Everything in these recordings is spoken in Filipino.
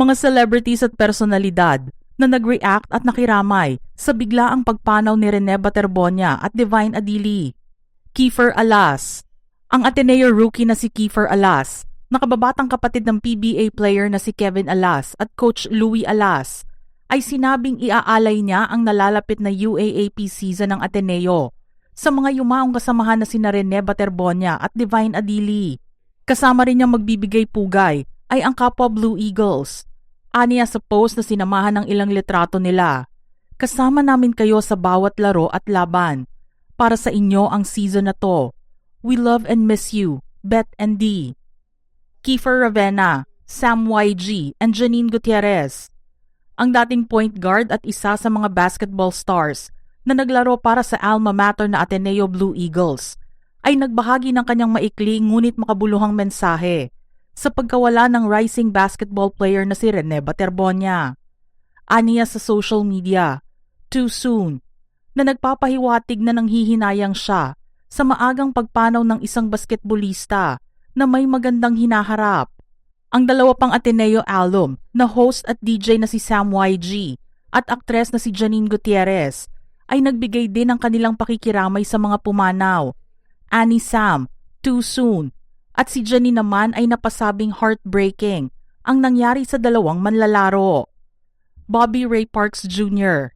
Mga celebrities at personalidad na nag-react at nakiramay sa biglaang pagpanaw ni Rene Baterbonia at Divine Adili. Kiefer Alas. Ang Ateneo rookie na si Kiefer Alas, nakababatang kapatid ng PBA player na si Kevin Alas at Coach Louie Alas, ay sinabing iaalay niya ang nalalapit na UAAP season ng Ateneo sa mga yumaong kasamahan na sina Rene Baterbonia at Divine Adili. Kasama rin niyang magbibigay pugay ay ang kapwa Blue Eagles. Aniya sa post na sinamahan ng ilang litrato nila. Kasama namin kayo sa bawat laro at laban. Para sa inyo ang season na to. We love and miss you, Beth and D. Kiefer Ravena, Sam YG, and Janine Gutierrez. Ang dating point guard at isa sa mga basketball stars na naglaro para sa alma mater na Ateneo Blue Eagles ay nagbahagi ng kanyang maikli ngunit makabuluhang mensahe sa pagkawala ng rising basketball player na si Rene Baterbonia. Aniya sa social media, too soon, na nagpapahiwatig na nanghihinayang siya sa maagang pagpanaw ng isang basketballista na may magandang hinaharap. Ang dalawa pang Ateneo alum na host at DJ na si Sam YG at aktres na si Janine Gutierrez ay nagbigay din ng kanilang pakikiramay sa mga pumanaw. Ani Sam, too soon, at si Janine naman ay napasabing heartbreaking ang nangyari sa dalawang manlalaro. Bobby Ray Parks Jr.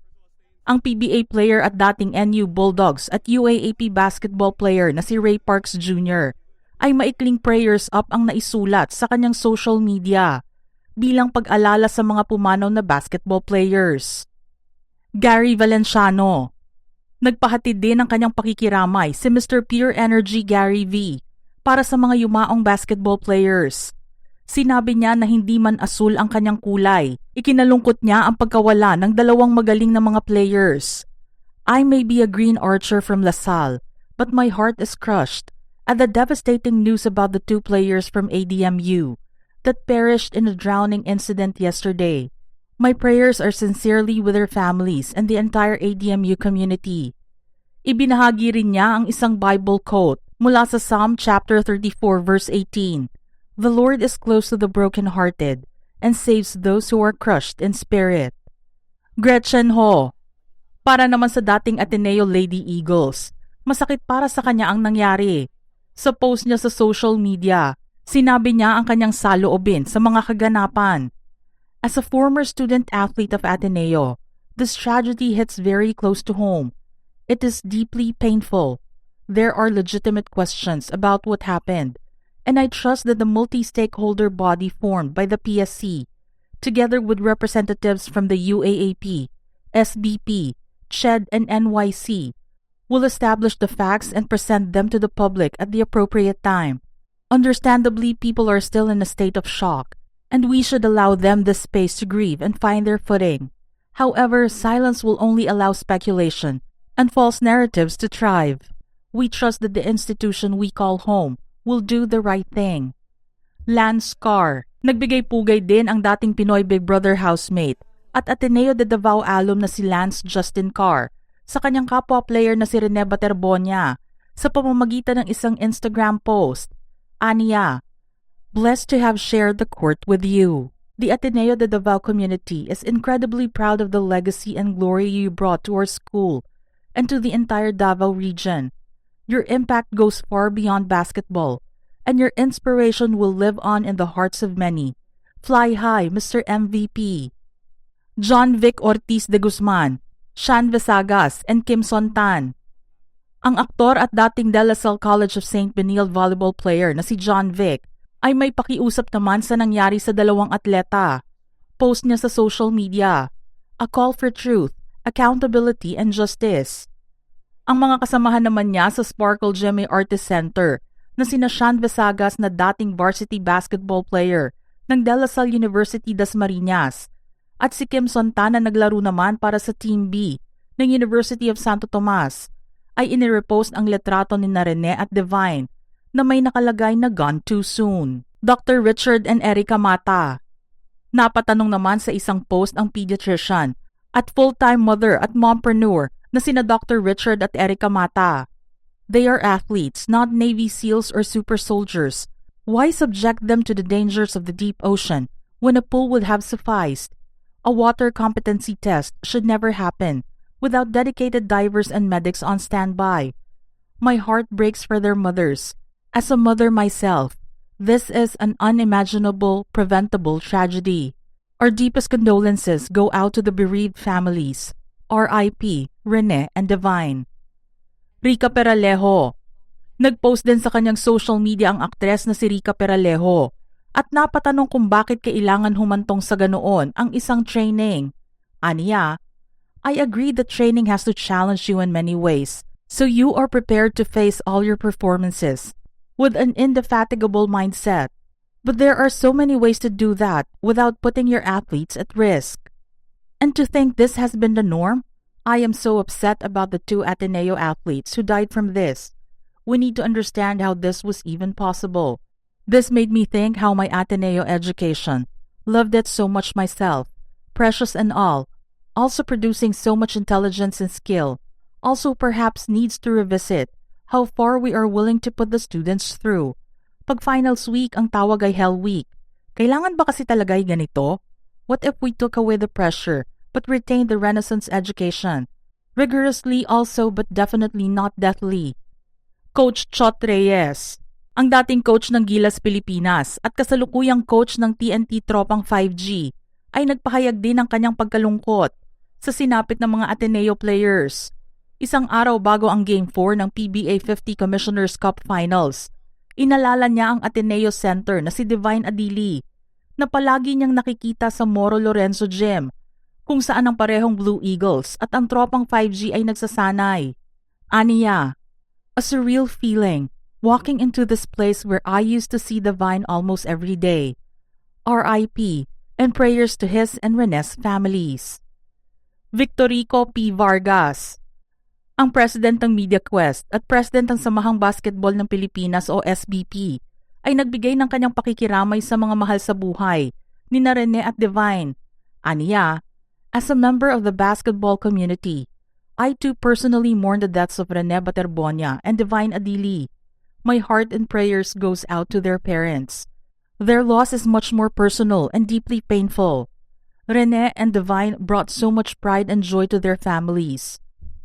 Ang PBA player at dating NU Bulldogs at UAAP basketball player na si Ray Parks Jr. ay maikling prayers up ang naisulat sa kanyang social media bilang pag-alala sa mga pumanaw na basketball players. Gary Valenciano. Nagpahatid din ng kanyang pakikiramay si Mr. Pure Energy Gary V. para sa mga yumaong basketball players. Sinabi niya na hindi man asul ang kanyang kulay. Ikinalungkot niya ang pagkawala ng dalawang magaling na mga players. I may be a green archer from LaSalle, but my heart is crushed at the devastating news about the two players from ADMU that perished in a drowning incident yesterday. My prayers are sincerely with their families and the entire ADMU community. Ibinahagi rin niya ang isang Bible quote mula sa Psalm chapter 34 verse 18. The Lord is close to the brokenhearted and saves those who are crushed in spirit. Gretchen Ho. Para naman sa dating Ateneo Lady Eagles, masakit para sa kanya ang nangyari. Sa post niya sa social media, sinabi niya ang kanyang saloobin sa mga kaganapan. As a former student athlete of Ateneo, this tragedy hits very close to home. It is deeply painful. There are legitimate questions about what happened, and I trust that the multi-stakeholder body formed by the PSC, together with representatives from the UAAP, SBP, CHED, and NYC, will establish the facts and present them to the public at the appropriate time. Understandably, people are still in a state of shock, and we should allow them the space to grieve and find their footing. However, silence will only allow speculation and false narratives to thrive. We trust that the institution we call home will do the right thing. Lance Carr. Nagbigay pugay din ang dating Pinoy Big Brother housemate at Ateneo de Davao alum na si Lance Justin Carr sa kanyang kapwa player na si Rene Baterbonia sa pamamagitan ng isang Instagram post. Aniya, blessed to have shared the court with you. The Ateneo de Davao community is incredibly proud of the legacy and glory you brought to our school and to the entire Davao region. Your impact goes far beyond basketball, and your inspiration will live on in the hearts of many. Fly high, Mr. MVP. John Vic Ortiz de Guzman, Shan Vesagas, and Kim Sontan. Ang aktor at dating De La Salle College of St. Benilde volleyball player na si John Vic ay may pakiusap naman sa nangyari sa dalawang atleta. Post niya sa social media, a call for truth, accountability, and justice. Ang mga kasamahan naman niya sa Sparkle Jimmy Artist Center na sina Shan Vesagas na dating varsity basketball player ng De La Salle University Dasmariñas at si Kim Sontana naglaro naman para sa Team B ng University of Santo Tomas ay inirepost ang litrato ni Rene at Divine na may nakalagay na gone too soon. Dr. Richard and Erica Mata. Napatanong naman sa isang post ang pediatrician at full-time mother at mompreneur na sina Dr. Richard at Erica Mata. They are athletes, not Navy SEALs or super soldiers. Why subject them to the dangers of the deep ocean when a pool would have sufficed. A water competency test should never happen without dedicated divers and medics on standby. My heart breaks for their mothers. As a mother myself, this is an unimaginable, preventable tragedy. Our deepest condolences go out to the bereaved families. R.I.P. Rene and Divine. Rica Peralejo. Nag-post din sa kanyang social media ang aktres na si Rica Peralejo at napatanong kung bakit kailangan humantong sa ganoon ang isang training. Aniya, I agree that training has to challenge you in many ways, so you are prepared to face all your performances with an indefatigable mindset. But there are so many ways to do that without putting your athletes at risk. And to think this has been the norm, I am so upset about the 2 Ateneo athletes who died from this. We need to understand how this was even possible. This made me think how my Ateneo education, loved it so much myself, precious and all, also producing so much intelligence and skill, also perhaps needs to revisit how far we are willing to put the students through. Pag finals week ang tawag ay hell week, kailangan ba kasi talaga ay ganito? What if we took away the pressure but retained the Renaissance education? Rigorously also but definitely not deathly. Coach Chot Reyes, ang dating coach ng Gilas Pilipinas at kasalukuyang coach ng TNT Tropang 5G, ay nagpahayag din ng kanyang pagkalungkot sa sinapit ng mga Ateneo players. Isang araw bago ang Game 4 ng PBA 50 Commissioners Cup Finals, inalala niya ang Ateneo Center na si Divine Adili na palagi niyang nakikita sa Moro Lorenzo Gym kung saan ang parehong Blue Eagles at ang Tropang 5G ay nagsasanay. Aniya, a surreal feeling, walking into this place where I used to see Divine almost every day. R.I.P. and prayers to his and Rene's families. Victorico P. Vargas, ang president ng MediaQuest at president ng Samahang Basketball ng Pilipinas o SBP, ay nagbigay ng kanyang pakikiramay sa mga mahal sa buhay ni na Rene at Divine. Aniya, as a member of the basketball community, I too personally mourn the deaths of Rene Baterbonia and Divine Adili. My heart and prayers goes out to their parents. Their loss is much more personal and deeply painful. Rene and Divine brought so much pride and joy to their families.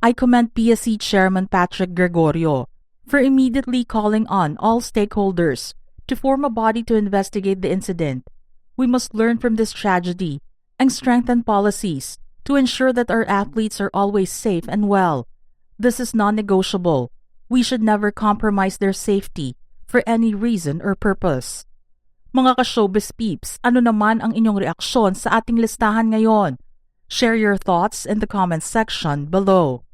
I commend PSC Chairman Patrick Gregorio for immediately calling on all stakeholders to form a body to investigate the incident. We must learn from this tragedy and strengthen policies to ensure that our athletes are always safe and well. This is non-negotiable. We should never compromise their safety for any reason or purpose. Mga ka-showbiz peeps, ano naman ang inyong reaksyon sa ating listahan ngayon? Share your thoughts in the comments section below.